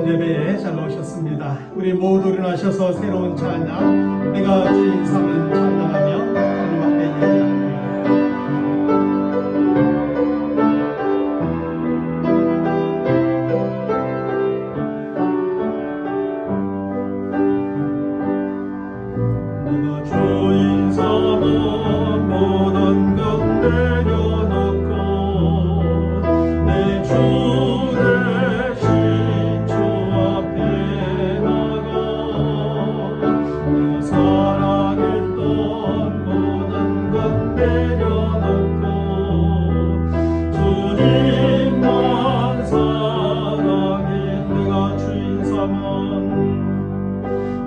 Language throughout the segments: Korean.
예배에 잘 오셨습니다. 우리 모두 일어나셔서 새로운 찬양, 내가 주인 삼은 찬양하며 하나님 앞에 예배합니다. 내가 주인 삼은 모든 것 내려놓고 내 주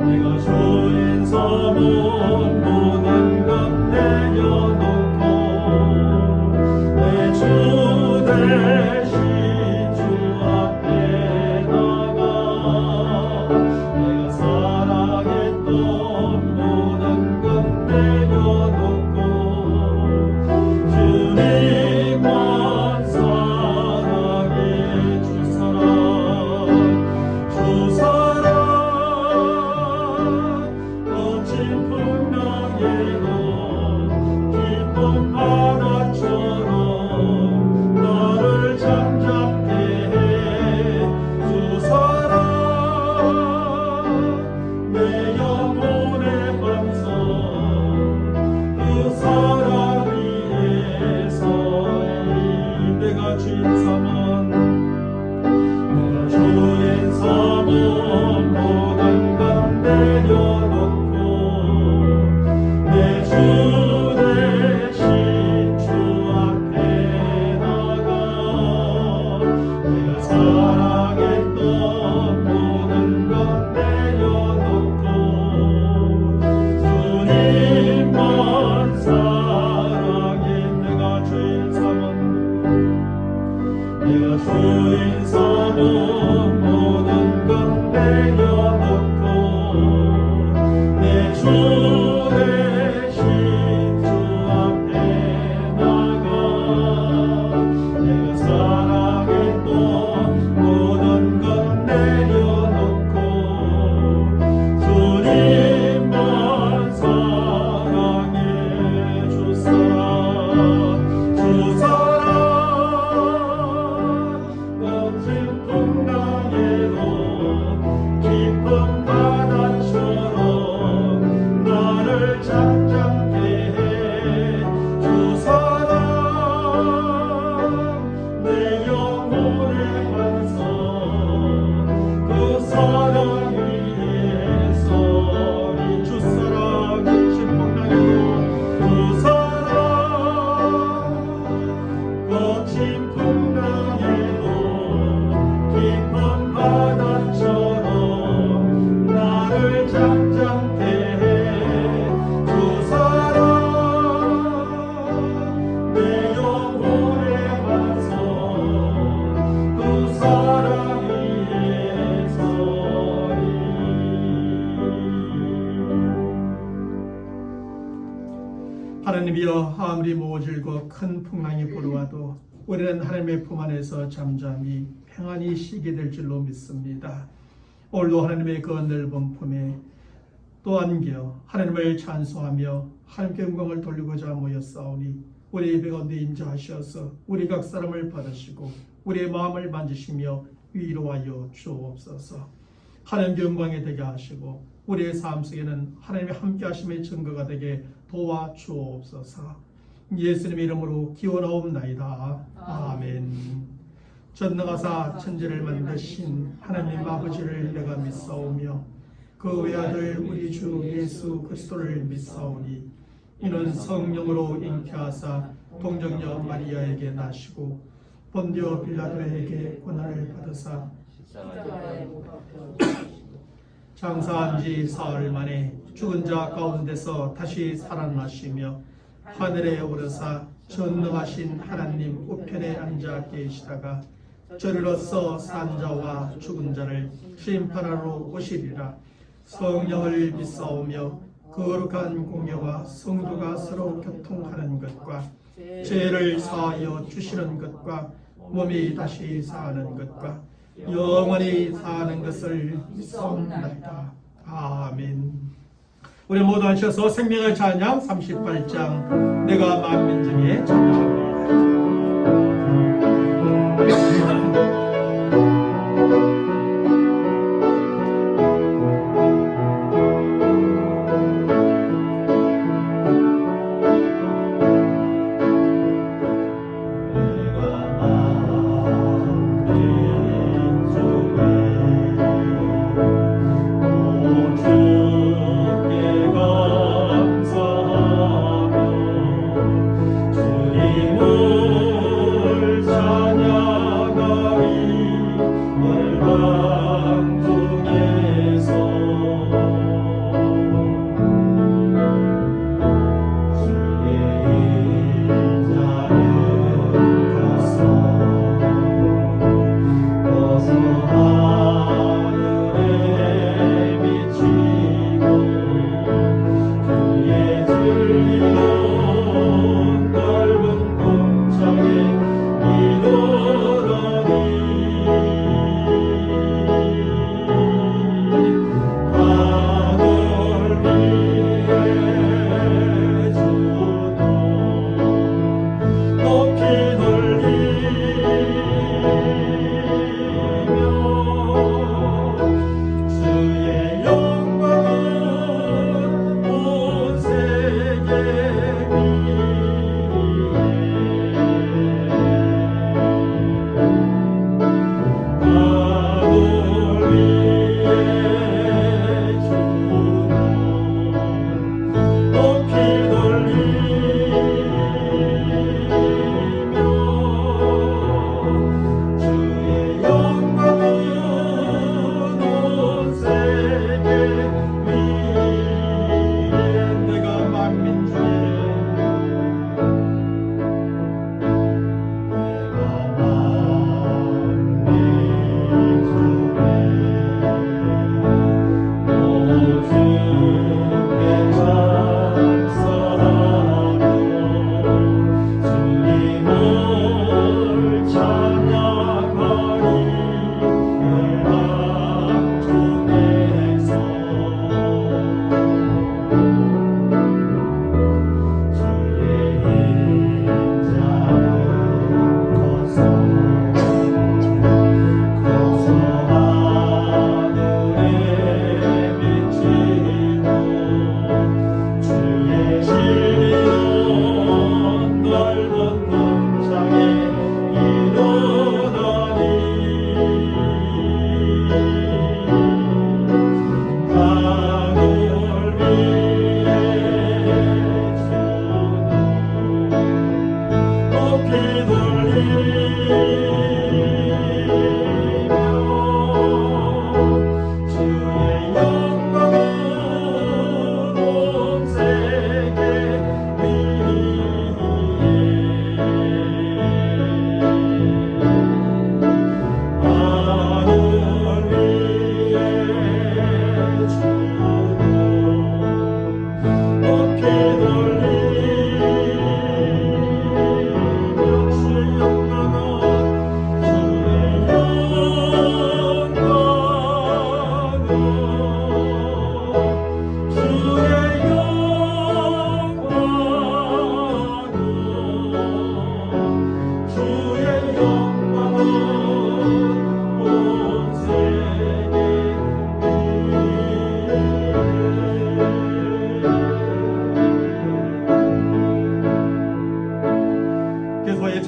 내가 주인 삼은 모든 것 내려놓고 내 주 대신 주 앞에 나가 내가 사랑했던 모든 것 내려놓고 주님만 사랑해 주 사랑 기쁨 바다처럼 나를 잠잠게 해 주 사랑 내 영혼의 반석 그 사랑 위에 서리 내가 주인 삼은 모든 것 내려놓고 내 주 대신 주 앞에 나가 내가 사랑했던 모든 것 내려놓고 주님만 사랑해 내가 주인 삼은 모든 것 내려놓고 내 주 대신 주 앞에 나가 내가 사랑했던 모든 것 내려놓고 주님만 사랑해 주 사랑 주 사랑 거친 풍랑에도 기쁨 바다처럼 나를 잠잠게 해 주 사랑 내 영혼의 반석 그 사랑 위에 서리 주 사랑 거친 풍랑에도 주 사랑 거친 풍랑에도 기쁨 바다처럼 나를 잠잠게 해 주 사랑 내 영혼의 반석 그 사랑 위에 서리 하나님이여 아무리 모질고 큰 풍랑이 불어와도 우리는 하나님의 품 안에서 잠잠히 평안히 쉬게 될 줄로 믿습니다. 오늘도 하나님의 그 넓은 품에 또 안겨 하나님을 찬송하며 하나님께 영광을 돌리고자 모였사오니 우리 예배 가운데 임재하셔서 우리 각 사람을 받으시고 우리의 마음을 만지시며 위로하여 주옵소서. 하나님께 영광이 되게 하시고 우리의 삶 속에는 하나님의 함께 하심의 증거가 되게 도와주옵소서. 예수님의 이름으로 기원하옵나이다. 아멘. 전능하사 천지를 만드신 하나님 아버지를 내가 믿사오며 그 외아들 우리 주 예수 그리스도를 믿사오니 이는 성령으로 잉태하사 동정녀 마리아에게 나시고 본디오 빌라도에게 고난을 받으사 장사한 지 사흘 만에 죽은 자 가운데서 다시 살아나시며 하늘에 오르사 전능하신 하나님 우편에 앉아 계시다가 저리로서 산 자와 죽은 자를 심판하러 오시리라. 성령을 믿사오며 거룩한 공예와 성도가 서로 교통하는 것과 죄를 사하여 주시는 것과 몸이 다시 사하는 것과 영원히 사는 것을 믿사옵나이다. 아멘. 우리 모두 하셔서 생명의 찬양 38장 내가 만민 중에 찬양합니다.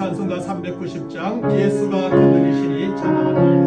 찬송가 390장 예수가 그들이시니 찬양합니다.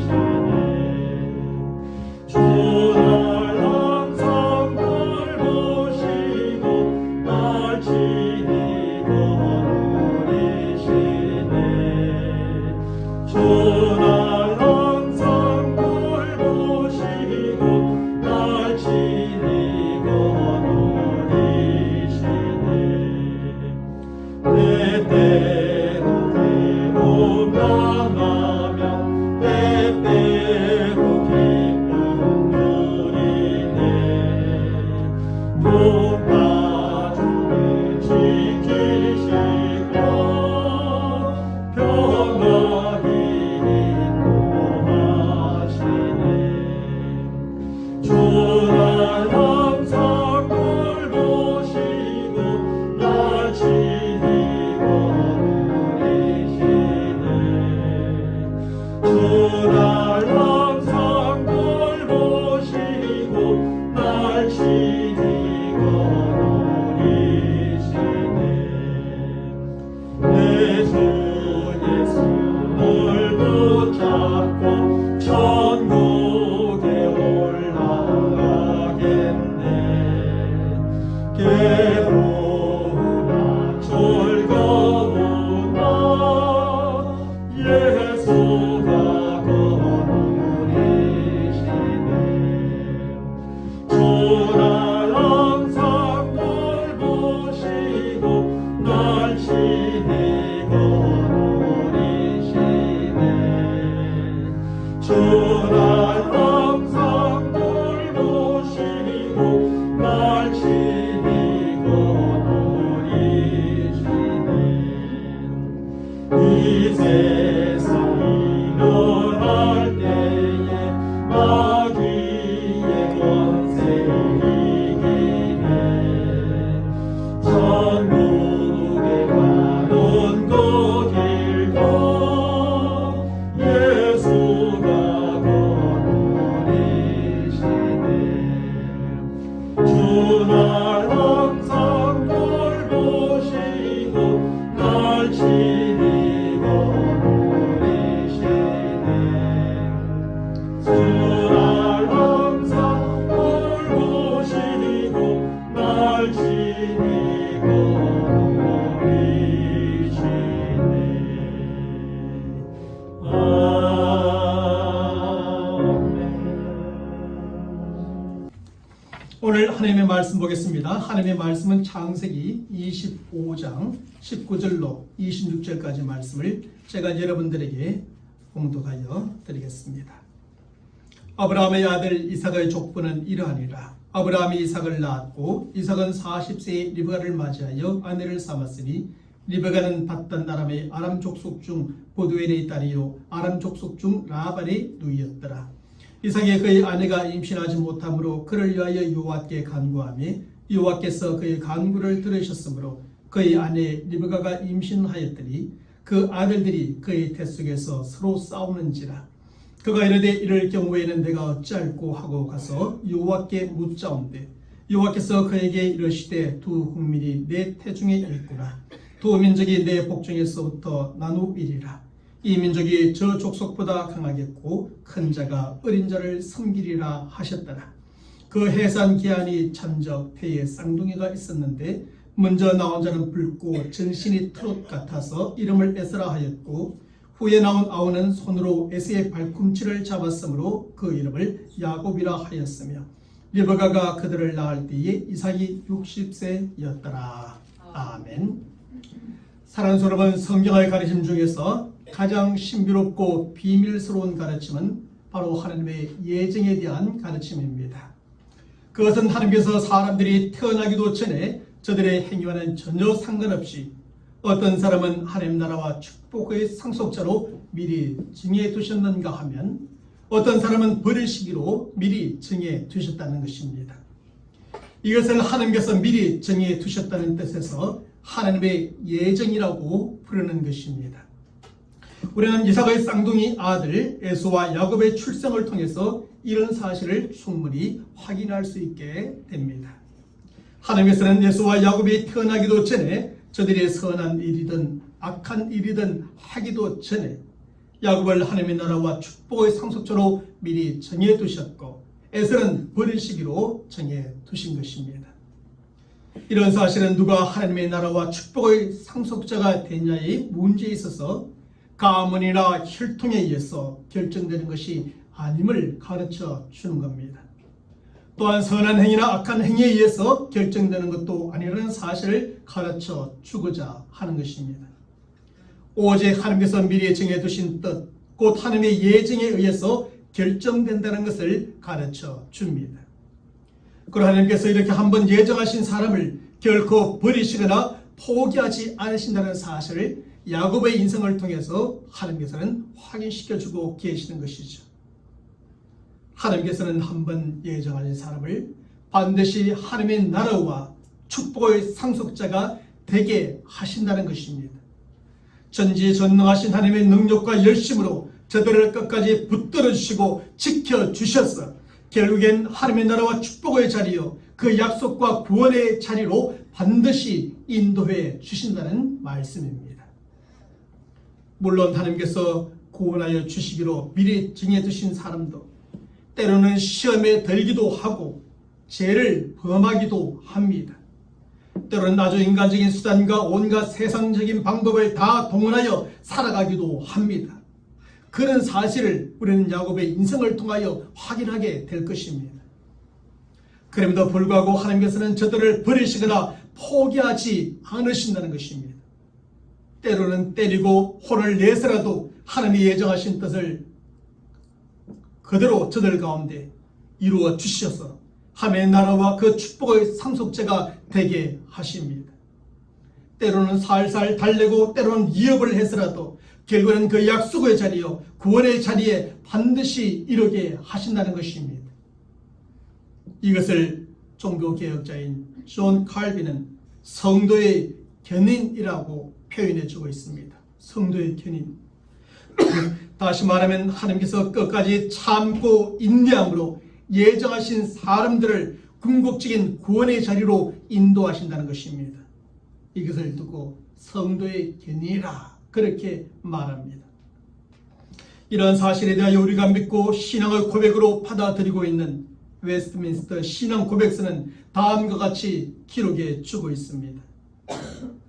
예수가 거룩이시니 주날 항상 돌보시고 날 지키고 노리시네. 내 주 예수 널 붙잡고 천국에 올라가겠네. 괴로우나 즐거우나 예수가 거느리시네. 주날 항상 돌보시고 날 지키고 노리시네. 주날 항상 돌보시고 날 지키고 노리시네. 이 세상이 멸할 때에 마귀의 권세 이기네. 천국에 가는 그 길도 예수가 거느리시네. 주날 항상 돌보시고 날 지키고 노리시네. 주날 항상 돌보시고 날 지키고 노리시네. 아멘. 오늘 하나님의 말씀 보겠습니다. 하나님의 말씀은 창세기 25장 19절로 26절까지 말씀을 제가 여러분들에게 봉독하여 드리겠습니다. 아브라함의 아들 이삭의 족보는 이러하니라. 아브라함이 이삭을 낳았고 이삭은 40세에 리브가를 맞이하여 아내를 삼았으니 리브가는 밧단 아람의 아람 족속 중 보두엘의 딸이요 아람 족속 중 라반의 누이였더라. 이삭이 그의 아내가 임신하지 못함으로 그를 위하여 여호와께 간구하며 여호와께서 그의 간구를 들으셨으므로 그의 아내 리브가가 임신하였더니 그 아들들이 그의 태 속에서 서로 싸우는지라. 그가 이르되 이럴 경우에는 내가 어찌할꼬 하고 가서 여호와께 묻자온대 여호와께서 그에게 이르시되 두 국민이 내 태중에 있구나. 두 민족이 내 복중에서부터 나누이리라. 이 민족이 저 족속보다 강하겠고 큰 자가 어린 자를 섬기리라 하셨더라. 그 해산 기한이 천적 폐에 쌍둥이가 있었는데 먼저 나온 자는 붉고 전신이 트롯 같아서 이름을 에스라 하였고 후에 나온 아우는 손으로 에서의 발꿈치를 잡았으므로 그 이름을 야곱이라 하였으며 리브가가 그들을 낳을 때에 이삭이 60세였더라. 아멘. 사랑하는 여러분, 성경의 가르침 중에서 가장 신비롭고 비밀스러운 가르침은 바로 하나님의 예정에 대한 가르침입니다. 그것은 하나님께서 사람들이 태어나기도 전에 저들의 행위와는 전혀 상관없이 어떤 사람은 하나님 나라와 축복의 상속자로 미리 정해 두셨는가 하면 어떤 사람은 버리시기로 미리 정해 두셨다는 것입니다. 이것을 하나님께서 미리 정해 두셨다는 뜻에서 하나님의 예정이라고 부르는 것입니다. 우리는 이삭의 쌍둥이 아들 에서와 야곱의 출생을 통해서 이런 사실을 충분히 확인할 수 있게 됩니다. 하나님께서는 에서와 야곱이 태어나기도 전에 저들이 선한 일이든 악한 일이든 하기도 전에 야곱을 하나님의 나라와 축복의 상속자로 미리 정해 두셨고 에서는 버리시기로 정해 두신 것입니다. 이런 사실은 누가 하나님의 나라와 축복의 상속자가 되냐의 문제에 있어서 가문이나 혈통에 의해서 결정되는 것이 아님을 가르쳐 주는 겁니다. 또한 선한 행위나 악한 행위에 의해서 결정되는 것도 아니라는 사실을 가르쳐 주고자 하는 것입니다. 오직 하나님께서 미리 정해두신 뜻, 곧 하나님의 예정에 의해서 결정된다는 것을 가르쳐 줍니다. 그리고 하나님께서 이렇게 한번 예정하신 사람을 결코 버리시거나 포기하지 않으신다는 사실을 야곱의 인생을 통해서 하나님께서는 확인시켜주고 계시는 것이죠. 하나님께서는 한번 예정하신 사람을 반드시 하나님의 나라와 축복의 상속자가 되게 하신다는 것입니다. 전지전능하신 하나님의 능력과 열심으로 저들을 끝까지 붙들어 주시고 지켜주셔서 결국엔 하나님의 나라와 축복의 자리요 그 약속과 구원의 자리로 반드시 인도해 주신다는 말씀입니다. 물론 하나님께서 구원하여 주시기로 미리 정해 두신 사람도 때로는 시험에 들기도 하고 죄를 범하기도 합니다. 때로는 아주 인간적인 수단과 온갖 세상적인 방법을 다 동원하여 살아가기도 합니다. 그런 사실을 우리는 야곱의 인생을 통하여 확인하게 될 것입니다. 그럼에도 불구하고 하나님께서는 저들을 버리시거나 포기하지 않으신다는 것입니다. 때로는 때리고 혼을 내서라도 하나님이 예정하신 뜻을 그대로 저들 가운데 이루어 주셔서 하나님의 나라와 그 축복의 상속자가 되게 하십니다. 때로는 살살 달래고 때로는 위협을 해서라도 결국은 그 약속의 자리요 구원의 자리에 반드시 이르게 하신다는 것입니다. 이것을 종교개혁자인 존 칼빈은 성도의 견인이라고 표현해 주고 있습니다. 성도의 견인. 다시 말하면 하나님께서 끝까지 참고 인내함으로 예정하신 사람들을 궁극적인 구원의 자리로 인도하신다는 것입니다. 이것을 두고 성도의 견인이라 그렇게 말합니다. 이런 사실에 대하여 우리가 믿고 신앙의 고백으로 받아들이고 있는 웨스트민스터 신앙 고백서는 다음과 같이 기록해 주고 있습니다.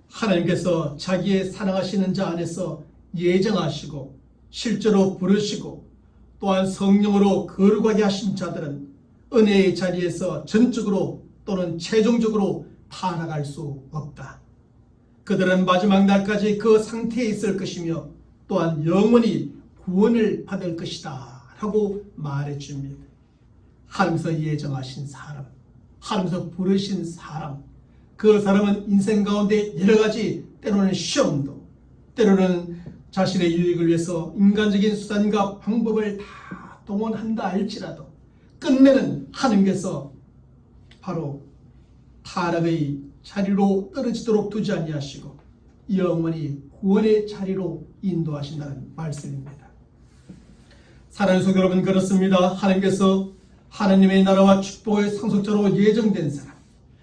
하나님께서 자기의 사랑하시는 자 안에서 예정하시고 실제로 부르시고 또한 성령으로 거룩하게 하신 자들은 은혜의 자리에서 전적으로 또는 최종적으로 타락할 수 없다. 그들은 마지막 날까지 그 상태에 있을 것이며 또한 영원히 구원을 받을 것이다 라고 말해줍니다. 하나님께서 예정하신 사람, 하나님께서 부르신 사람, 그 사람은 인생 가운데 여러 가지 때로는 시험도 때로는 자신의 유익을 위해서 인간적인 수단과 방법을 다 동원한다 할지라도 끝내는 하나님께서 바로 타락의 자리로 떨어지도록 두지 아니하시고 영원히 구원의 자리로 인도하신다는 말씀입니다. 사랑하는 성도 여러분, 그렇습니다. 하나님께서 하나님의 나라와 축복의 상속자로 예정된 사람,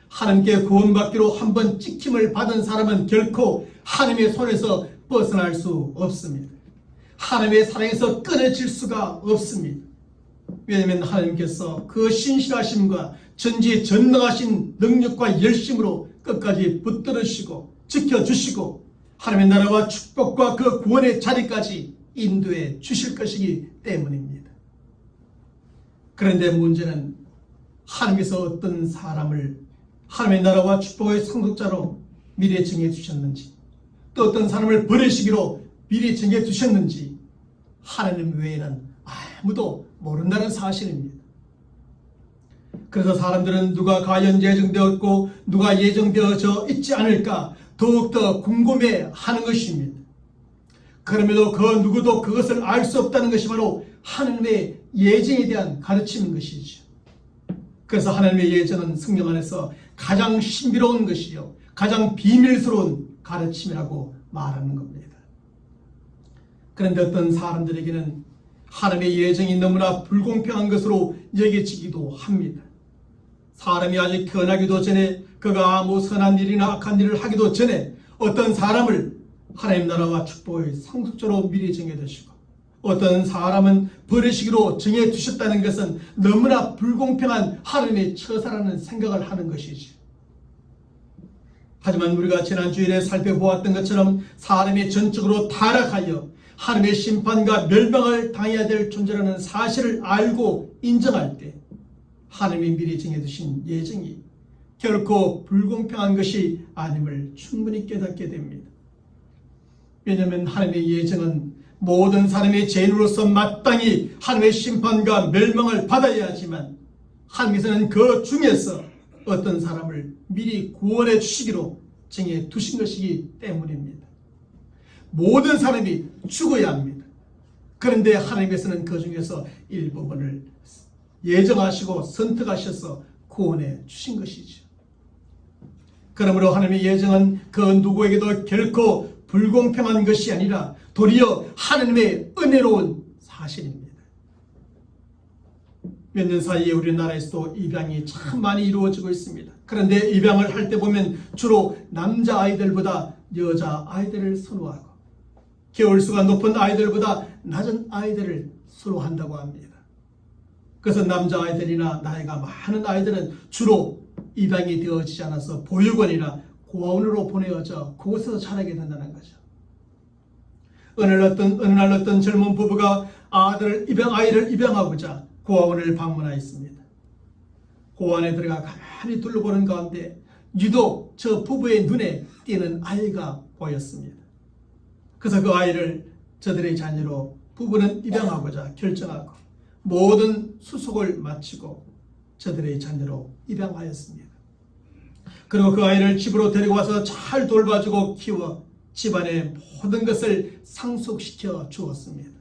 하나님께 구원받기로 한번 찍힘을 받은 사람은 결코 하나님의 손에서 벗어날 수 없습니다. 하나님의 사랑에서 끊어질 수가 없습니다. 왜냐하면 하나님께서 그 신실하심과 전지전능하신 능력과 열심으로 끝까지 붙들으시고 지켜주시고 하나님의 나라와 축복과 그 구원의 자리까지 인도해 주실 것이기 때문입니다. 그런데 문제는 하나님께서 어떤 사람을 하나님의 나라와 축복의 상속자로 미리 정해 주셨는지, 또 어떤 사람을 버리시기로 미리 정해 두셨는지 하나님 외에는 아무도 모른다는 사실입니다. 그래서 사람들은 누가 과연 예정되었고 누가 예정되어져 있지 않을까 더욱더 궁금해하는 것입니다. 그럼에도 그 누구도 그것을 알 수 없다는 것이 바로 하나님의 예정에 대한 가르침인 것이죠. 그래서 하나님의 예정은 성경 안에서 가장 신비로운 것이요 가장 비밀스러운 가르침이라고 말하는 겁니다. 그런데 어떤 사람들에게는 하나님의 예정이 너무나 불공평한 것으로 여겨지기도 합니다. 사람이 아직 태어나기도 전에 그가 아무 선한 일이나 악한 일을 하기도 전에 어떤 사람을 하나님 나라와 축복의 상속자로 미리 정해두시고 어떤 사람은 버리시기로 정해두셨다는 것은 너무나 불공평한 하나님의 처사라는 생각을 하는 것이지. 하지만 우리가 지난 주일에 살펴보았던 것처럼 사람이 전적으로 타락하여 하나님의 심판과 멸망을 당해야 될 존재라는 사실을 알고 인정할 때 하나님이 미리 정해두신 예정이 결코 불공평한 것이 아님을 충분히 깨닫게 됩니다. 왜냐하면 하나님의 예정은 모든 사람의 죄인으로서 마땅히 하나님의 심판과 멸망을 받아야 하지만 하나님께서는 그 중에서 어떤 사람을 미리 구원해 주시기로 정해 두신 것이기 때문입니다. 모든 사람이 죽어야 합니다. 그런데 하나님께서는 그 중에서 일부분을 예정하시고 선택하셔서 구원해 주신 것이죠. 그러므로 하나님의 예정은 그 누구에게도 결코 불공평한 것이 아니라 도리어 하나님의 은혜로운 사실입니다. 몇 년 사이에 우리나라에서도 입양이 참 많이 이루어지고 있습니다. 그런데 입양을 할 때 보면 주로 남자 아이들보다 여자 아이들을 선호하고 개월수가 높은 아이들보다 낮은 아이들을 선호한다고 합니다. 그래서 남자 아이들이나 나이가 많은 아이들은 주로 입양이 되어지지 않아서 보육원이나 고아원으로 보내어져 그곳에서 자라게 된다는 거죠. 어느 날 어떤 젊은 부부가 아이를 입양하고자 고아원을 방문하였습니다. 고아원에 들어가 가만히 둘러보는 가운데 유독 저 부부의 눈에 띄는 아이가 보였습니다. 그래서 그 아이를 저들의 자녀로 부부는 입양하고자 결정하고 모든 수속을 마치고 저들의 자녀로 입양하였습니다. 그리고 그 아이를 집으로 데리고 와서 잘 돌봐주고 키워 집안의 모든 것을 상속시켜 주었습니다.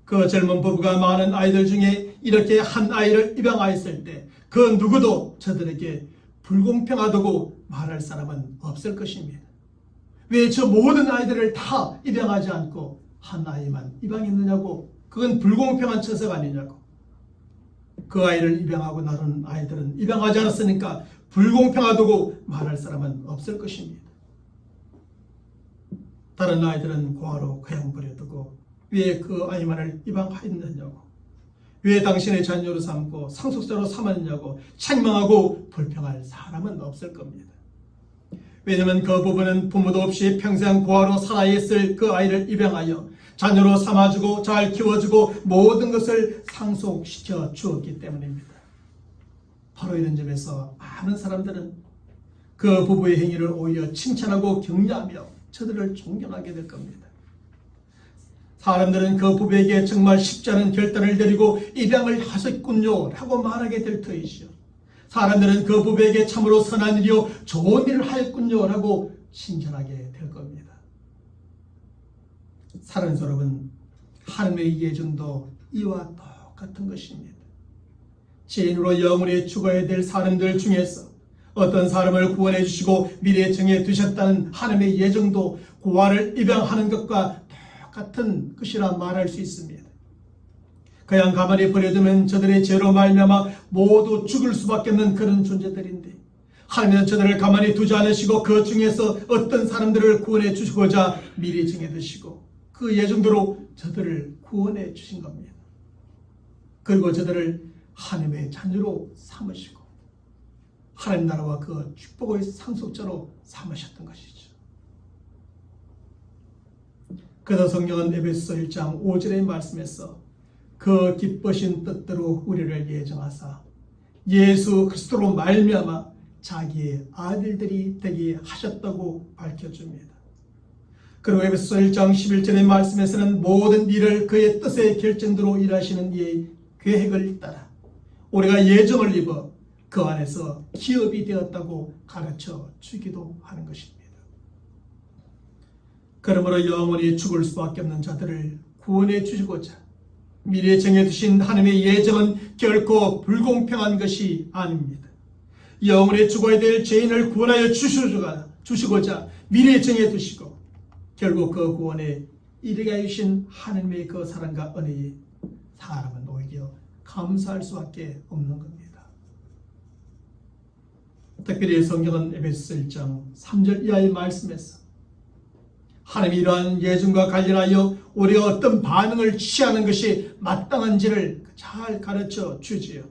그 젊은 부부가 많은 아이들 중에 이렇게 한 아이를 입양하였을 때 그 누구도 저들에게 불공평하다고 말할 사람은 없을 것입니다. 왜 저 모든 아이들을 다 입양하지 않고 한 아이만 입양했느냐고, 그건 불공평한 처사가 아니냐고. 그 아이를 입양하고 나눈 아이들은 입양하지 않았으니까 불공평하다고 말할 사람은 없을 것입니다. 다른 아이들은 고아로 그냥 버려두고 왜 그 아이만을 입양하였느냐고, 왜 당신의 자녀로 삼고 상속자로 삼았느냐고 책망하고 불평할 사람은 없을 겁니다. 왜냐하면 그 부부는 부모도 없이 평생 고아로 살아야 했을 그 아이를 입양하여 자녀로 삼아주고 잘 키워주고 모든 것을 상속시켜 주었기 때문입니다. 바로 이런 점에서 많은 사람들은 그 부부의 행위를 오히려 칭찬하고 격려하며 저들을 존경하게 될 겁니다. 사람들은 그 부부에게 정말 쉽지 않은 결단을 내리고 입양을 하셨군요 라고 말하게 될 터이지요. 사람들은 그 부부에게 참으로 선한 일이요 좋은 일을 하였군요 라고 칭찬하게 될 겁니다. 사랑하는 여러분, 하나님의 예정도 이와 똑같은 것입니다. 죄인으로 영원히 죽어야 될 사람들 중에서 어떤 사람을 구원해 주시고 미래에 정해 두셨다는 하나님의 예정도 고아를 입양하는 것과 똑같은 것이라 말할 수 있습니다. 그냥 가만히 버려두면 저들의 죄로 말미암아 모두 죽을 수밖에 없는 그런 존재들인데 하나님은 저들을 가만히 두지 않으시고 그 중에서 어떤 사람들을 구원해 주시고자 미리 정해 두시고 그 예정대로 저들을 구원해 주신 겁니다. 그리고 저들을 하나님의 자녀로 삼으시고 하나님 나라와 그 축복의 상속자로 삼으셨던 것이죠. 그래서 성령은 에베소서 1장 5절의 말씀에서 그 기쁘신 뜻대로 우리를 예정하사 예수 그리스도로 말미암아 자기의 아들들이 되게 하셨다고 밝혀줍니다. 그리고 에베소서 1장 11절의 말씀에서는 모든 일을 그의 뜻의 결정대로 일하시는 이의 계획을 따라 우리가 예정을 입어 그 안에서 기업이 되었다고 가르쳐 주기도 하는 것입니다. 그러므로 영원히 죽을 수밖에 없는 자들을 구원해 주시고자 미래에 정해두신 하나님의 예정은 결코 불공평한 것이 아닙니다. 영원히 죽어야 될 죄인을 구원하여 주시고자 미래에 정해두시고 결국 그 구원에 이르게 하신 하나님의 그 사랑과 은혜에 사람은 오히려 감사할 수밖에 없는 겁니다. 특별히 성경은 에베소서 1장 3절 이하의 말씀에서 하나님이 이러한 예정과 관련하여 우리가 어떤 반응을 취하는 것이 마땅한지를 잘 가르쳐 주지요.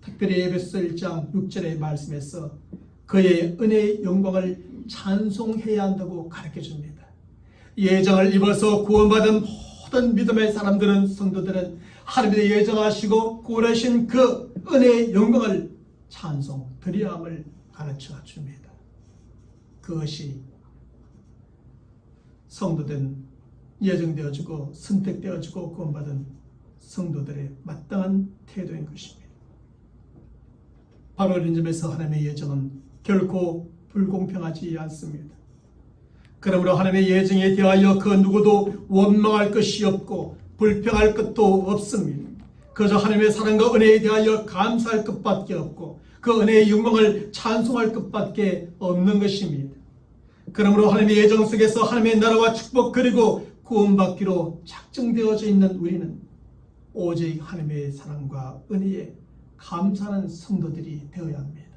특별히 에베소서 1장 6절의 말씀에서 그의 은혜의 영광을 찬송해야 한다고 가르쳐 줍니다. 예정을 입어서 구원받은 모든 믿음의 사람들은, 성도들은 하나님의 예정하시고 구원하신 그 은혜의 영광을 찬송드려야 함을 가르쳐 줍니다. 그것이 성도된 예정되어지고 선택되어지고 구원받은 성도들의 마땅한 태도인 것입니다. 바로 이런 점에서 하나님의 예정은 결코 불공평하지 않습니다. 그러므로 하나님의 예정에 대하여 그 누구도 원망할 것이 없고 불평할 것도 없습니다. 그저 하나님의 사랑과 은혜에 대하여 감사할 것밖에 없고 그 은혜의 영광을 찬송할 것밖에 없는 것입니다. 그러므로 하나님의 예정 속에서 하나님의 나라와 축복 그리고 구원받기로 작정되어져 있는 우리는 오직 하나님의 사랑과 은혜에 감사하는 성도들이 되어야 합니다.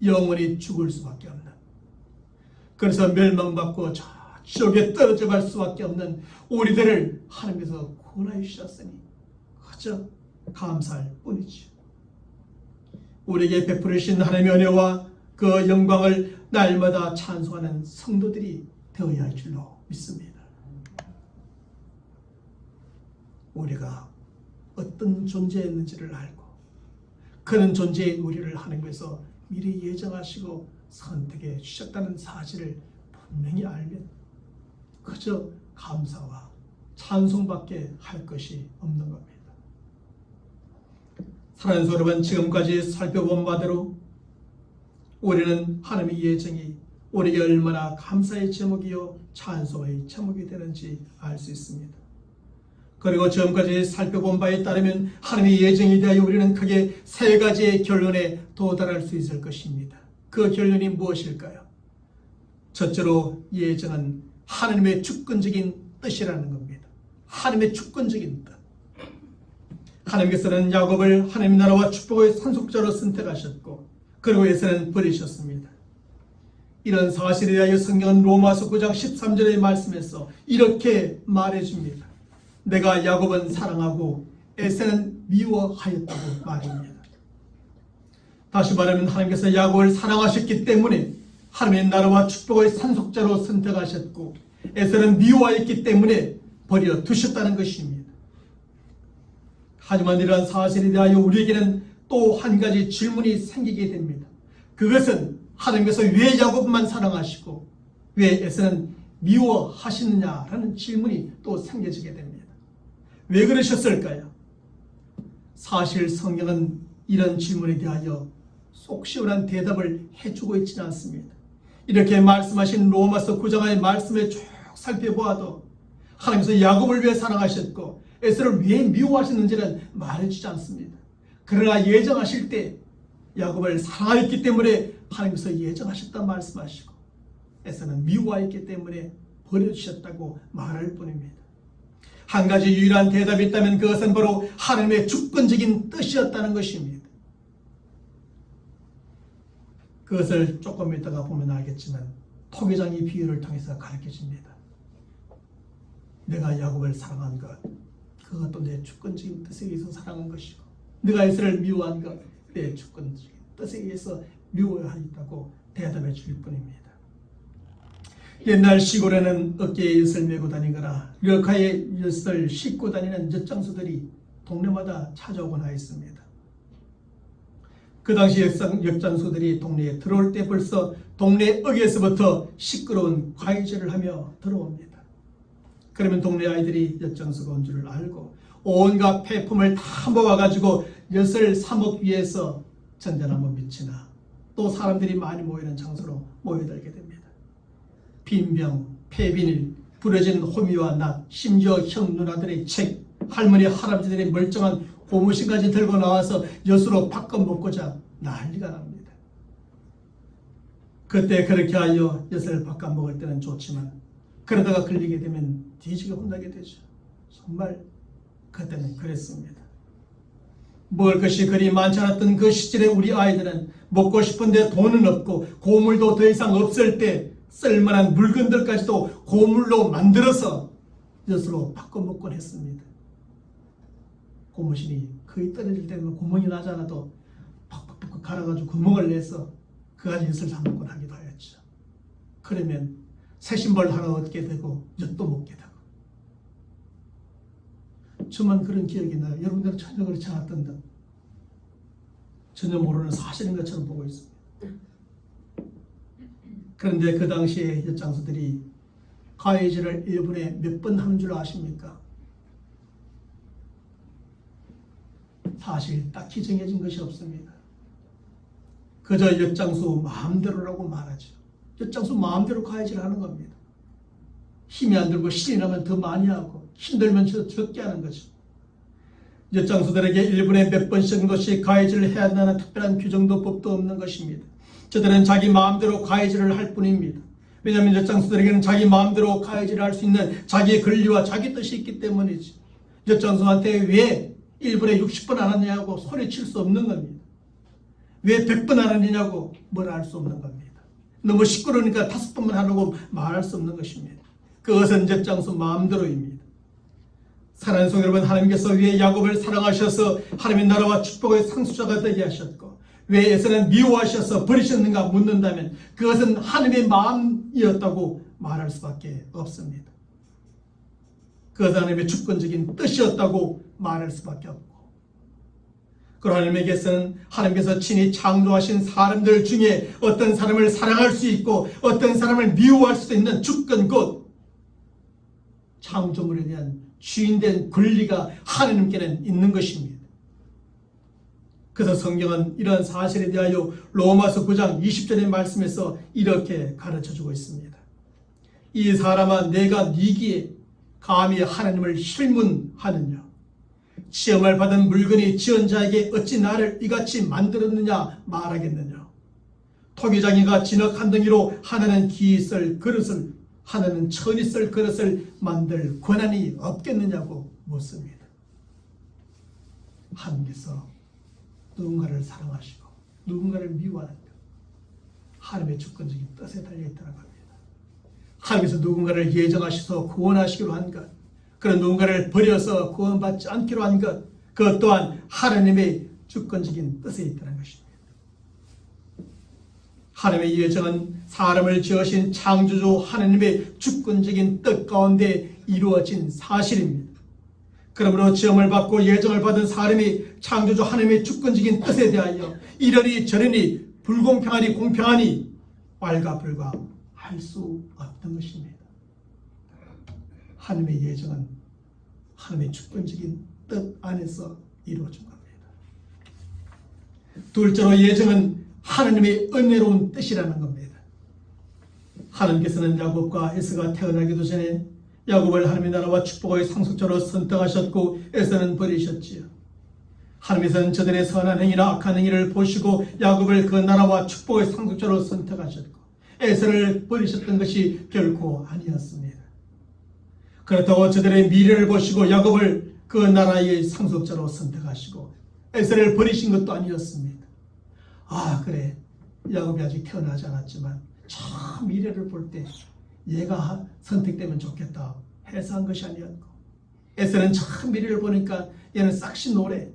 영원히 죽을 수밖에 없는, 그래서 멸망받고 저 지옥에 떨어져 갈 수밖에 없는 우리들을 하나님께서 구원하여 주셨으니 그저 감사할 뿐이지. 우리에게 베풀으신 하나님의 은혜와 그 영광을 날마다 찬송하는 성도들이 되어야 할 줄로 믿습니다. 우리가 어떤 존재였는지를 알고 그런 존재인 우리를 하나님께서 미리 예정하시고 선택해 주셨다는 사실을 분명히 알면 그저 감사와 찬송밖에 할 것이 없는 겁니다. 사랑하는 여러분, 지금까지 살펴본 바대로 우리는 하나님의 예정이 우리에게 얼마나 감사의 제목이요 찬송의 제목이 되는지 알 수 있습니다. 그리고 지금까지 살펴본 바에 따르면 하나님의 예정에 대하여 우리는 크게 세 가지의 결론에 도달할 수 있을 것입니다. 그 결론이 무엇일까요? 첫째로 예정은 하나님의 주권적인 뜻이라는 겁니다. 하나님의 주권적인 뜻. 하나님께서는 야곱을 하나님 나라와 축복의 상속자로 선택하셨고 그리고 에서는 버리셨습니다. 이런 사실에 대하여 성경은 로마서 9장 13절의 말씀에서 이렇게 말해줍니다. 내가 야곱은 사랑하고 에서는 미워하였다고 말합니다. 다시 말하면 하나님께서 야곱을 사랑하셨기 때문에 하나님의 나라와 축복의 상속자로 선택하셨고 에서는 미워하였기 때문에 버려 두셨다는 것입니다. 하지만 이러한 사실에 대하여 우리에게는 또 한 가지 질문이 생기게 됩니다. 그것은 하나님께서 왜 야곱만 사랑하시고 왜 에서는 미워하시느냐라는 질문이 또 생겨지게 됩니다. 왜 그러셨을까요? 사실 성경은 이런 질문에 대하여 속 시원한 대답을 해주고 있지는 않습니다. 이렇게 말씀하신 로마서 9장의 말씀을 쭉 살펴보아도 하나님께서 야곱을 왜 사랑하셨고 에서를 왜 미워하셨는지는 말해주지 않습니다. 그러나 예정하실 때 야곱을 사랑하였기 때문에 하나님께서 예정하셨다 말씀하시고 에서는 미워하였기 때문에 버려주셨다고 말할 뿐입니다. 한 가지 유일한 대답이 있다면 그것은 바로 하나님의 주권적인 뜻이었다는 것입니다. 그것을 조금 이따가 보면 알겠지만 토기장의 비유를 통해서 가르쳐줍니다. 내가 야곱을 사랑한 것, 그것도 내 주권적인 뜻에 의해서 사랑한 것이고 네가 에서를 미워한 것, 내 주권적인 뜻에 의해서 미워하였다고 대답해 줄 뿐입니다. 옛날 시골에는 어깨에 엿을 메고 다니거나 력하에 엿을 싣고 다니는 엿장수들이 동네마다 찾아오곤 하였습니다. 그 당시 엿장수들이 동네에 들어올 때 벌써 동네 어귀에서부터 시끄러운 과외질을 하며 들어옵니다. 그러면 동네 아이들이 엿장수가 온 줄을 알고 온갖 폐품을 다 모아가지고 엿을 사먹기 위해서 전자나무 밑이나 또 사람들이 많이 모이는 장소로 모여들게 됩니다. 빈병, 폐비닐, 부러진 호미와 낫, 심지어 형 누나들의 책, 할머니 할아버지들의 멀쩡한 고무신까지 들고 나와서 엿으로 바꿔 먹고자 난리가 납니다. 그때 그렇게 하여 엿을 바꿔 먹을 때는 좋지만 그러다가 걸리게 되면 뒤지게 혼나게 되죠. 정말 그때는 그랬습니다. 먹을 것이 그리 많지 않았던 그 시절에 우리 아이들은 먹고 싶은데 돈은 없고 고물도 더 이상 없을 때 쓸만한 물건들까지도 고물로 만들어서 엿으로 바꿔 먹곤 했습니다. 고무신이 거의 떨어질 때는 구멍이 나지 않아도 팍팍팍 갈아가지고 구멍을 내서 그 안에 엿을 담먹곤 하기도 하였죠. 그러면 새 신발 하나 얻게 되고 엿도 먹게 되고. 저만 그런 기억이 나요. 여러분들은 전혀 그렇지 않았던 듯 전혀 모르는 사실인 것처럼 보고 있습니다. 그런데 그 당시에 엿장수들이 가해질을 1분에 몇 번 하는 줄 아십니까? 사실 딱히 정해진 것이 없습니다. 그저 엿장수 마음대로라고 말하죠. 엿장수 마음대로 가해질을 하는 겁니다. 힘이 안 들고 신이 나면 더 많이 하고 힘들면 적게 하는 거죠. 엿장수들에게 1분에 몇 번씩 하는 것이 가해질을 해야 한다는 특별한 규정도 법도 없는 것입니다. 저들은 자기 마음대로 가해질을 할 뿐입니다. 왜냐하면 젖장수들에게는 자기 마음대로 가해질할 수 있는 자기의 권리와 자기 뜻이 있기 때문이지. 젖장수한테 왜 1분에 60번 안 하냐고 소리칠 수 없는 겁니다. 왜 100번 안 하느냐고 뭐라 할 수 없는 겁니다. 너무 시끄러우니까 5번만 하라고 말할 수 없는 것입니다. 그것은 젖장수 마음대로입니다. 사랑하는 성도 여러분, 하나님께서 왜 야곱을 사랑하셔서 하나님의 나라와 축복의 상수자가 되게 하셨고 왜 에서는 미워하셔서 버리셨는가 묻는다면 그것은 하나님의 마음이었다고 말할 수밖에 없습니다. 그것은 하나님의 주권적인 뜻이었다고 말할 수밖에 없고, 그리고 하나님에게서는 하나님께서 친히 창조하신 사람들 중에 어떤 사람을 사랑할 수 있고 어떤 사람을 미워할 수도 있는 주권, 곧 창조물에 대한 주인된 권리가 하나님께는 있는 것입니다. 그래서 성경은 이러한 사실에 대하여 로마서 9장 20절의 말씀에서 이렇게 가르쳐주고 있습니다. 이 사람아, 내가 네기에 감히 하나님을 실문하느냐? 시험을 받은 물건이 지은 자에게 어찌 나를 이같이 만들었느냐 말하겠느냐? 토기장이가 진흙 한 덩이로 하나는 기 쓸 그릇을, 하나는 천이 쓸 그릇을 만들 권한이 없겠느냐고 묻습니다. 하나님께서 누군가를 사랑하시고 누군가를 미워하는 것, 하나님의 주권적인 뜻에 달려있다는 겁니다. 하나님께서 누군가를 예정하셔서 구원하시기로 한 것, 그런 누군가를 버려서 구원받지 않기로 한 것, 그것 또한 하나님의 주권적인 뜻에 있다는 것입니다. 하나님의 예정은 사람을 지으신 창조주 하나님의 주권적인 뜻 가운데 이루어진 사실입니다. 그러므로 지음을 받고 예정을 받은 사람이 창조주 하나님의 주권적인 뜻에 대하여 이러니 저러니 불공평하니 공평하니 왈가불가 할 수 없는 것입니다. 하나님의 예정은 하나님의 주권적인 뜻 안에서 이루어진 겁니다. 둘째로 예정은 하나님의 은혜로운 뜻이라는 겁니다. 하나님께서는 야곱과 에서가 태어나기도 전에 야곱을 하나님의 나라와 축복의 상속자로 선택하셨고 에서는 버리셨지요. 하나님께서는 저들의 선한 행위나 악한 행위를 보시고 야곱을 그 나라와 축복의 상속자로 선택하셨고 에서를 버리셨던 것이 결코 아니었습니다. 그렇다고 저들의 미래를 보시고 야곱을 그 나라의 상속자로 선택하시고 에서를 버리신 것도 아니었습니다. 그래, 야곱이 아직 태어나지 않았지만 저 미래를 볼 때 얘가 선택되면 좋겠다 해서 한 것이 아니었고, 에서는 저 미래를 보니까 얘는 싹시 노래,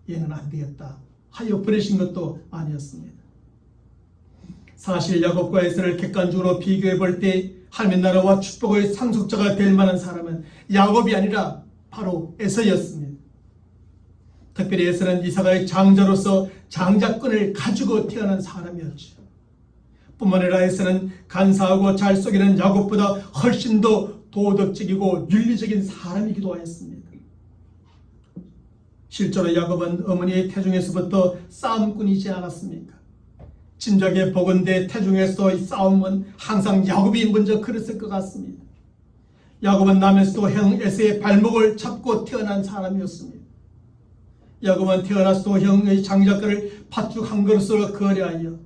얘는 안 되겠다 하여 버리신 것도 아니었습니다. 사실 야곱과 에서를 객관적으로 비교해 볼 때 하나님의 나라와 축복의 상속자가 될 만한 사람은 야곱이 아니라 바로 에서였습니다. 특별히 에서는 이삭의 장자로서 장자권을 가지고 태어난 사람이었죠. 뿐만 아니라 에서는 간사하고 잘 속이는 야곱보다 훨씬 더 도덕적이고 윤리적인 사람이기도 하였습니다. 실제로 야곱은 어머니의 태중에서부터 싸움꾼이지 않았습니까? 진작에 보건대 태중에서 싸움은 항상 야곱이 먼저 그랬을 것 같습니다. 야곱은 남에서도 형 에서의 발목을 잡고 태어난 사람이었습니다. 야곱은 태어나서도 형의 장자권을 팥죽 한 그릇으로 거래하여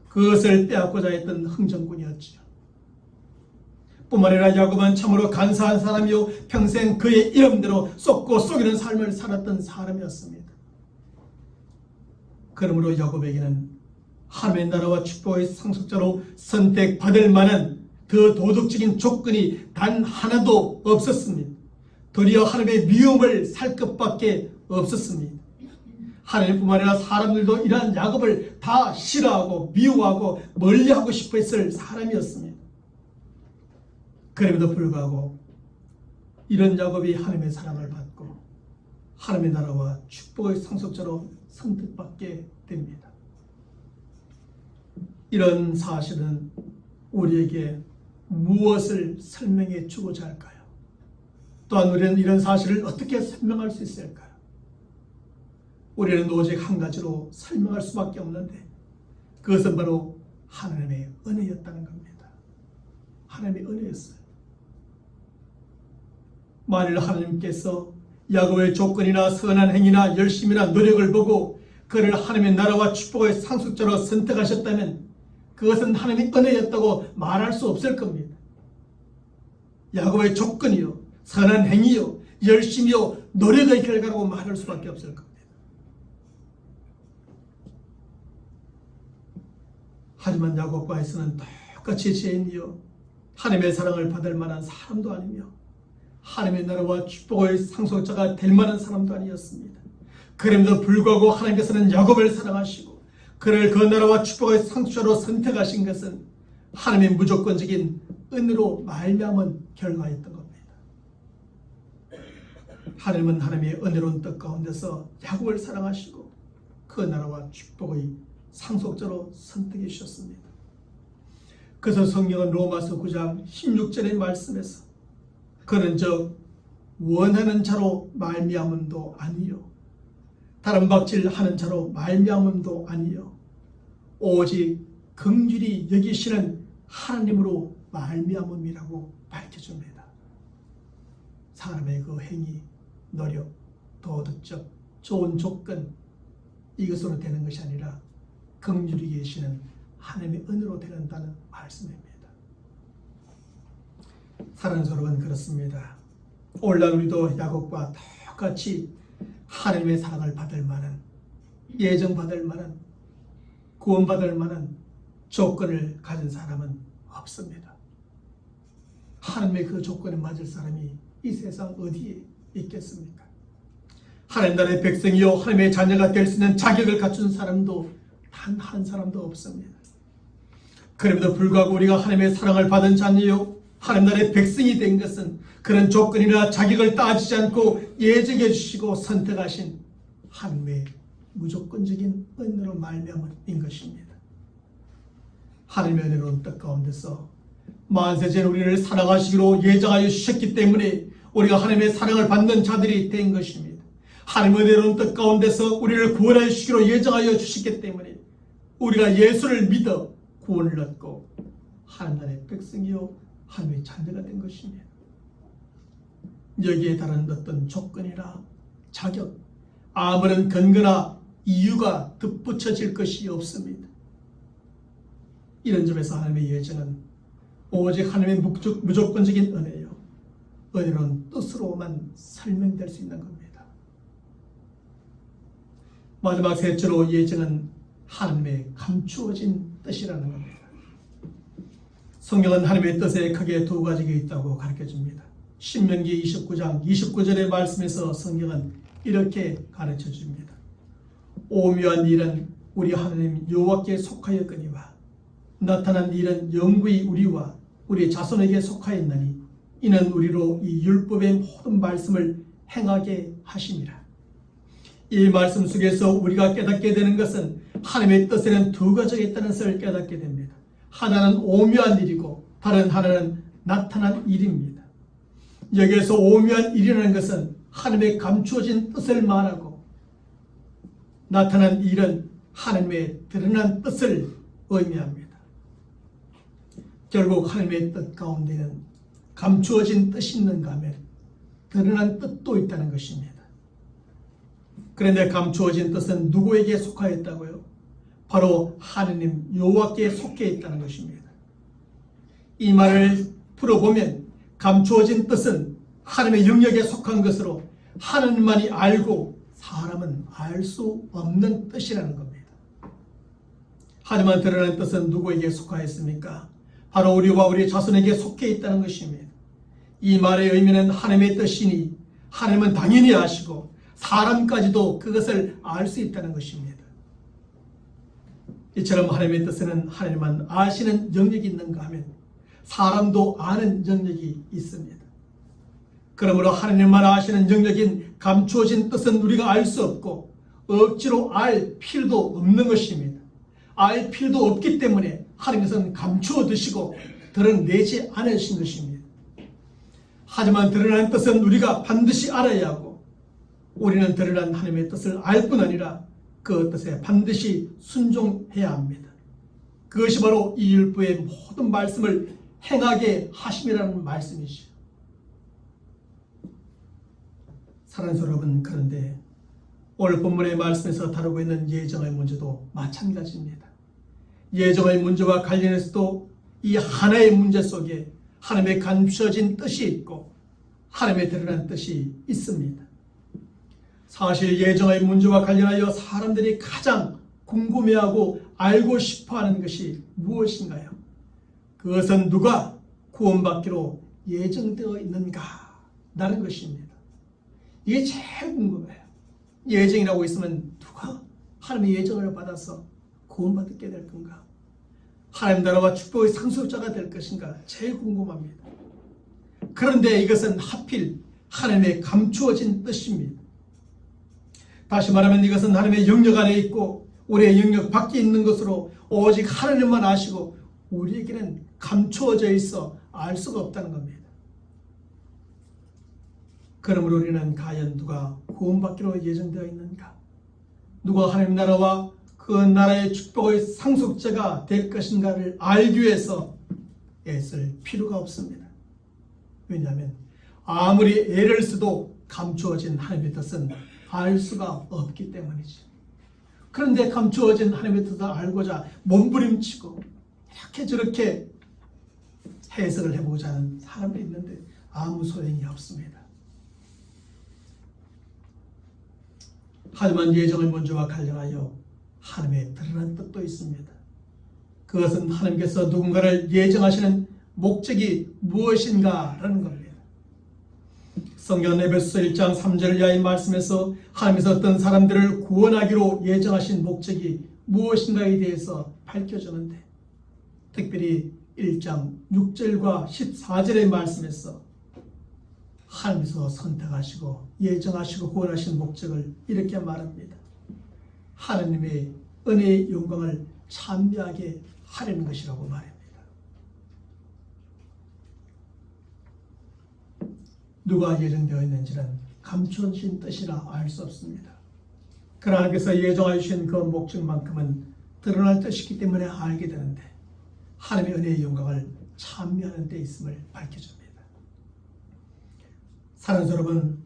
그것을 빼앗고자 했던 흥정꾼이었지요. 뿐만 아니라 야곱은 참으로 간사한 사람이요 평생 그의 이름대로 쏟고 속이는 삶을 살았던 사람이었습니다. 그러므로 야곱에게는 하나님의 나라와 축복의 상속자로 선택받을 만한 그 도덕적인 조건이 단 하나도 없었습니다. 도리어 하나님의 미움을 살 것밖에 없었습니다. 하나님뿐만 아니라 사람들도 이러한 야곱을 다 싫어하고 미워하고 멀리하고 싶어 했을 사람이었습니다. 그럼에도 불구하고 이런 야곱이 하나님의 사랑을 받고 하나님의 나라와 축복의 상속자로 선택받게 됩니다. 이런 사실은 우리에게 무엇을 설명해 주고자 할까요? 또한 우리는 이런 사실을 어떻게 설명할 수 있을까요? 우리는 오직 한 가지로 설명할 수밖에 없는데 그것은 바로 하나님의 은혜였다는 겁니다. 하나님의 은혜였어요. 만일 하나님께서 야곱의 조건이나 선한 행위나 열심이나 노력을 보고 그를 하나님의 나라와 축복의 상속자로 선택하셨다면 그것은 하나님의 은혜였다고 말할 수 없을 겁니다. 야곱의 조건이요, 선한 행위요, 열심이요, 노력의 결과라고 말할 수밖에 없을 겁니다. 하지만 야곱과 에서는 똑같이 죄인이요, 하나님의 사랑을 받을 만한 사람도 아니며 하나님의 나라와 축복의 상속자가 될 만한 사람도 아니었습니다. 그럼에도 불구하고 하나님께서는 야곱을 사랑하시고 그를 그 나라와 축복의 상속자로 선택하신 것은 하나님의 무조건적인 은혜로 말미암은 결과였던 겁니다. 하나님은 하나님의 은혜로운 뜻 가운데서 야곱을 사랑하시고 그 나라와 축복의 상속자로 선택해 주셨습니다. 그래서 성경은 로마서 9장 16절의 말씀에서 그는 즉 원하는 자로 말미암음도 아니요 다른 박질하는 자로 말미암음도 아니요 오직 긍휼히 여기시는 하나님으로 말미암음이라고 밝혀줍니다. 사람의 그 행위, 노력, 도덕적 좋은 조건 이것으로 되는 것이 아니라 긍휼히 계시는 하나님의 은혜로 되는다는 말씀입니다. 사랑하는 여러분, 그렇습니다. 오늘날 우리도 야곱과 똑같이 하나님의 사랑을 받을 만한, 예정받을 만한, 구원받을 만한 조건을 가진 사람은 없습니다. 하나님의 그 조건에 맞을 사람이 이 세상 어디에 있겠습니까? 하나님 나라의 백성이요 하나님의 자녀가 될 수 있는 자격을 갖춘 사람도 단 한 사람도 없습니다. 그럼에도 불구하고 우리가 하나님의 사랑을 받은 자녀요 하나님 나라의 백성이 된 것은 그런 조건이나 자격을 따지지 않고 예정해 주시고 선택하신 하나님의 무조건적인 은혜로 말미암은 것입니다. 하나님의 은혜로운 뜻 가운데서 만세전 우리를 사랑하시기로 예정하여 주셨기 때문에 우리가 하나님의 사랑을 받는 자들이 된 것입니다. 하나님의 은혜로운 뜻 가운데서 우리를 구원하여 주시기로 예정하여 주셨기 때문에 우리가 예수를 믿어 구원을 얻고 하나님 나라의 백성이요 하나님의 자녀가 된 것입니다. 여기에 다른 어떤 조건이나 자격, 아무런 근거나 이유가 덧붙여질 것이 없습니다. 이런 점에서 하나님의 예정은 오직 하나님의 무조건적인 은혜요, 은혜로운 뜻으로만 설명될 수 있는 겁니다. 마지막 셋째로 예정은 하나님의 감추어진 뜻이라는 겁니다. 성경은 하나님의 뜻에 크게 두 가지가 있다고 가르쳐줍니다. 신명기 29장 29절의 말씀에서 성경은 이렇게 가르쳐줍니다. 오묘한 일은 우리 하나님 여호와께 속하였거니와 나타난 일은 영구히 우리와 우리 자손에게 속하였나니 이는 우리로 이 율법의 모든 말씀을 행하게 하심이라. 이 말씀 속에서 우리가 깨닫게 되는 것은 하나님의 뜻에는 두 가지가 있다는 것을 깨닫게 됩니다. 하나는 오묘한 일이고 다른 하나는 나타난 일입니다. 여기에서 오묘한 일이라는 것은 하나님의 감추어진 뜻을 말하고 나타난 일은 하나님의 드러난 뜻을 의미합니다. 결국 하나님의 뜻 가운데는 감추어진 뜻이 있는가 하면 드러난 뜻도 있다는 것입니다. 그런데 감추어진 뜻은 누구에게 속하였다고요? 바로 하느님 여호와께 속해 있다는 것입니다. 이 말을 풀어보면 감추어진 뜻은 하나님의 영역에 속한 것으로 하나님만이 알고 사람은 알 수 없는 뜻이라는 겁니다. 하지만 드러난 뜻은 누구에게 속하였습니까? 바로 우리와 우리 자손에게 속해 있다는 것입니다. 이 말의 의미는 하나님의 뜻이니 하나님은 당연히 아시고 사람까지도 그것을 알 수 있다는 것입니다. 이처럼 하나님의 뜻에는 하나님만 아시는 영역이 있는가 하면 사람도 아는 영역이 있습니다. 그러므로 하나님만 아시는 영역인 감추어진 뜻은 우리가 알 수 없고 억지로 알 필요도 없는 것입니다. 알 필요도 없기 때문에 하나님께서는 감추어 두시고 드러내지 않으신 것입니다. 하지만 드러난 뜻은 우리가 반드시 알아야 하고 우리는 드러난 하나님의 뜻을 알 뿐 아니라 그 뜻에 반드시 순종해야 합니다. 그것이 바로 이 율법의 모든 말씀을 행하게 하심이라는 말씀이시죠. 사랑하는 여러분, 그런데 오늘 본문의 말씀에서 다루고 있는 예정의 문제도 마찬가지입니다. 예정의 문제와 관련해서도 이 하나의 문제 속에 하나님의 감추어진 뜻이 있고 하나님의 드러난 뜻이 있습니다. 사실 예정의 문제와 관련하여 사람들이 가장 궁금해하고 알고 싶어하는 것이 무엇인가요? 그것은 누가 구원받기로 예정되어 있는가? 라는 것입니다. 이게 제일 궁금해요. 예정이라고 있으면 누가 하나님의 예정을 받아서 구원받게 될 건가? 하나님 나라와 축복의 상속자가 될 것인가? 제일 궁금합니다. 그런데 이것은 하필 하나님의 감추어진 뜻입니다. 다시 말하면 이것은 하나님의 영역 안에 있고 우리의 영역 밖에 있는 것으로 오직 하나님만 아시고 우리에게는 감추어져 있어 알 수가 없다는 겁니다. 그러므로 우리는 과연 누가 구원받기로 예정되어 있는가? 누가 하나님 나라와 그 나라의 축복의 상속자가 될 것인가를 알기 위해서 애쓸 필요가 없습니다. 왜냐하면 아무리 애를 써도 감추어진 하나님의 뜻은 알 수가 없기 때문이죠. 그런데 감추어진 하나님의 뜻을 알고자 몸부림치고 이렇게 저렇게 해석을 해보고자 하는 사람이 있는데 아무 소용이 없습니다. 하지만 예정의 문제와 관련하여 하나님의 드러난 뜻도 있습니다. 그것은 하나님께서 누군가를 예정하시는 목적이 무엇인가라는 겁니다. 성경 에베소서 1장 3절 이하의 말씀에서 하나님께서 어떤 사람들을 구원하기로 예정하신 목적이 무엇인가에 대해서 밝혀주는데, 특별히 1장 6절과 14절의 말씀에서 하나님께서 선택하시고 예정하시고 구원하신 목적을 이렇게 말합니다. 하나님의 은혜의 영광을 찬미하게 하려는 것이라고 말합니다. 누가 예정되어 있는지는 감추어진 뜻이라 알 수 없습니다. 그러나 하나님께서 예정하여 주신 그 목적만큼은 드러날 뜻이기 때문에 알게 되는데 하나님의 은혜의 영광을 찬미하는 데 있음을 밝혀줍니다. 사랑하는 여러분,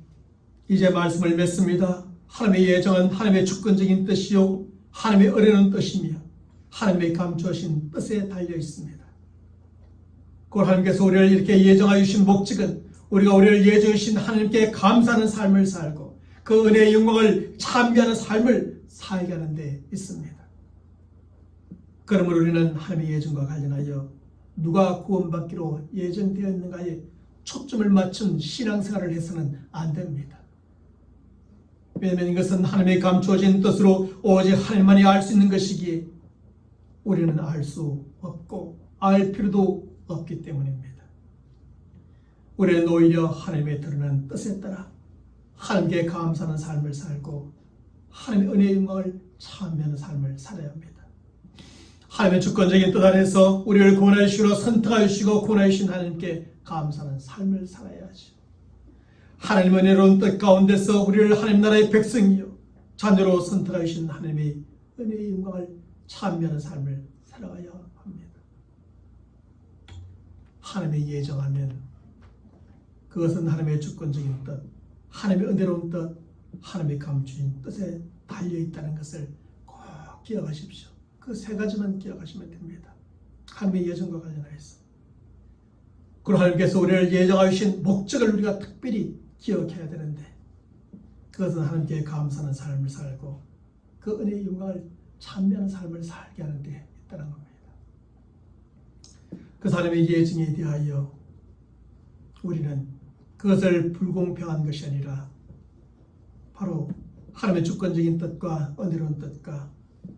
이제 말씀을 맺습니다. 하나님의 예정은 하나님의 주권적인 뜻이요 하나님의 은혜는 뜻이며 하나님의 감추어진 뜻에 달려 있습니다. 그 하나님께서 우리를 이렇게 예정하여 주신 목적은 우리가 우리를 예정해 주신 하나님께 감사하는 삶을 살고 그 은혜의 영광을 찬미하는 삶을 살게 하는 데 있습니다. 그러므로 우리는 하나님의 예정과 관련하여 누가 구원받기로 예정되어 있는가에 초점을 맞춘 신앙생활을 해서는 안 됩니다. 왜냐하면 이것은 하나님의 감추어진 뜻으로 오직 하나님만이 알 수 있는 것이기에 우리는 알 수 없고 알 필요도 없기 때문입니다. 우리는 오히려 하나님의 드러난 뜻에 따라 하나님께 감사하는 삶을 살고 하나님의 은혜의 영광을 찬미하는 삶을 살아야 합니다. 하나님의 주권적인 뜻 안에서 우리를 구원하여 주시고 선택하여 주시고 구원하여 주신 하나님께 감사하는 삶을 살아야죠. 하나님 은혜로운 뜻 가운데서 우리를 하나님 나라의 백성이요 자녀로 선택하여 주신 하나님의 은혜의 영광을 찬미하는 삶을 살아가야 합니다. 하나님의 예정하면 그것은 하나님의 주권적인 뜻, 하나님의 은혜로운 뜻, 하나님의 감추인 뜻에 달려있다는 것을 꼭 기억하십시오. 그 세 가지만 기억하시면 됩니다. 하나님의 예정과 관련해서. 그리고 하나님께서 우리를 예정하여 주신 목적을 우리가 특별히 기억해야 되는데 그것은 하나님께 감사하는 삶을 살고 그 은혜의 영광을 찬미하는 삶을 살게 하는 데 있다는 겁니다. 그 하나님의 예정에 대하여 우리는 그것을 불공평한 것이 아니라 바로 하나님의 주권적인 뜻과 은혜로운 뜻과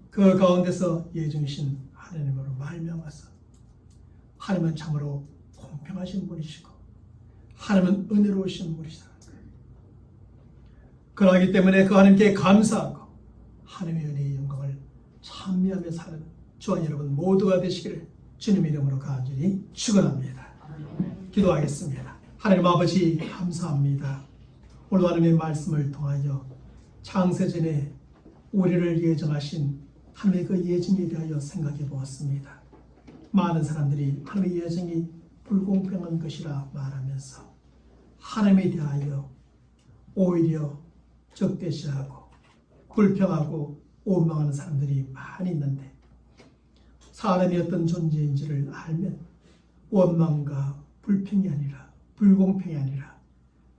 그 가운데서 예정이신 하나님으로 말미암아서 하나님은 참으로 공평하신 분이시고 하나님은 은혜로우신 분이시다. 그러기 때문에 그 하나님께 감사하고 하나님의 은혜의 영광을 찬미하며 사는 저와 여러분 모두가 되시기를 주님의 이름으로 간절히 축원합니다. 기도하겠습니다. 하나님 아버지 감사합니다. 오늘 하나님의 말씀을 통하여 창세전에 우리를 예정하신 하나님의 그 예정에 대하여 생각해 보았습니다. 많은 사람들이 하나님의 예정이 불공평한 것이라 말하면서 하나님에 대하여 오히려 적대시하고 불평하고 원망하는 사람들이 많이 있는데 사람이 어떤 존재인지를 알면 원망과 불평이 아니라 불공평이 아니라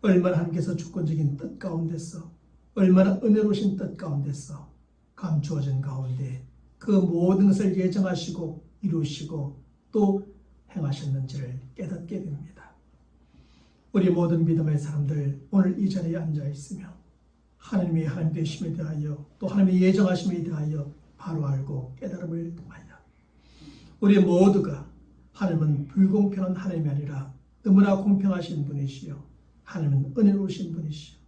얼마나 하나님께서 주권적인 뜻 가운데서 얼마나 은혜로우신 뜻 가운데서 감추어진 가운데 그 모든 것을 예정하시고 이루시고 또 행하셨는지를 깨닫게 됩니다. 우리 모든 믿음의 사람들 오늘 이 자리에 앉아 있으며 하나님의 하나님 되심에 대하여 또 하나님의 예정하심에 대하여 바로 알고 깨달음을 통하여 우리 모두가 하나님은 불공평한 하나님이 아니라 너무나 공평하신 분이시요 하나님은 은혜로우신 분이시요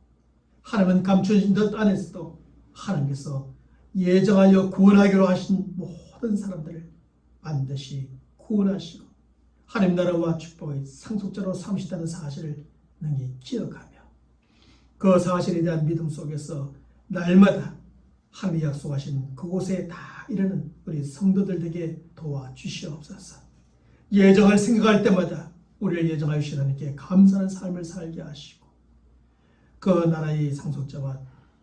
하나님은 감추어진 것 안에서도 하나님께서 예정하여 구원하기로 하신 모든 사람들을 반드시 구원하시고 하나님 나라와 축복의 상속자로 삼으시다는 사실을 능히 기억하며 그 사실에 대한 믿음 속에서 날마다 하나님이 약속하신 그곳에 다 이르는 우리 성도들에게 도와주시옵소서. 예정을 생각할 때마다 우리를 예정하여 주신 하나님께 감사하는 삶을 살게 하시고 그 나라의 상속자와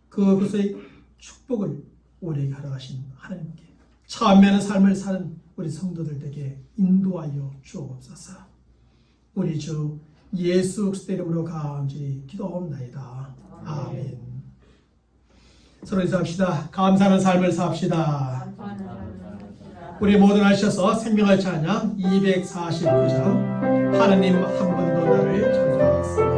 그것의 축복을 우리에게 허락하신 하나님께 참여하는 삶을 사는 우리 성도들에게 인도하여 주옵소서. 우리 주 예수 그리스도 이름으로 감사히 기도하옵나이다. 아멘. 서로 인사합시다. 감사하는 삶을 삽시다. 우리 모두 하셔서 생명의 찬양 249장 하나님 한 번도 나를 찬송하겠습니다.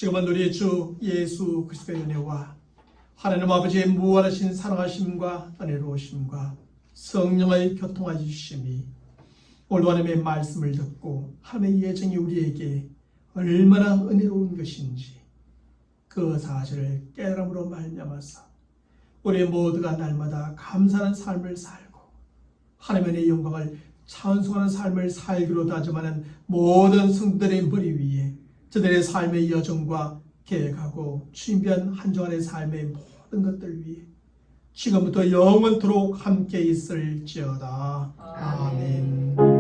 지금은 우리 주 예수 그리스도의 은혜와 하나님 아버지의 무한하신 사랑하심과 은혜로우심과 성령의 교통하여 주심이 오늘 하나님의 말씀을 듣고 하나님의 예정이 우리에게 얼마나 은혜로운 것인지 그 사실을 깨달음으로 말미암아서 우리 모두가 날마다 감사하는 삶을 살고 하나님의 영광을 찬송하는 삶을 살기로 다짐하는 모든 성도들의 머리 위에 저들의 삶의 여정과 계획하고 준비한 한 주간의 삶의 모든 것들 위해 지금부터 영원토록 함께 있을지어다. 아멘.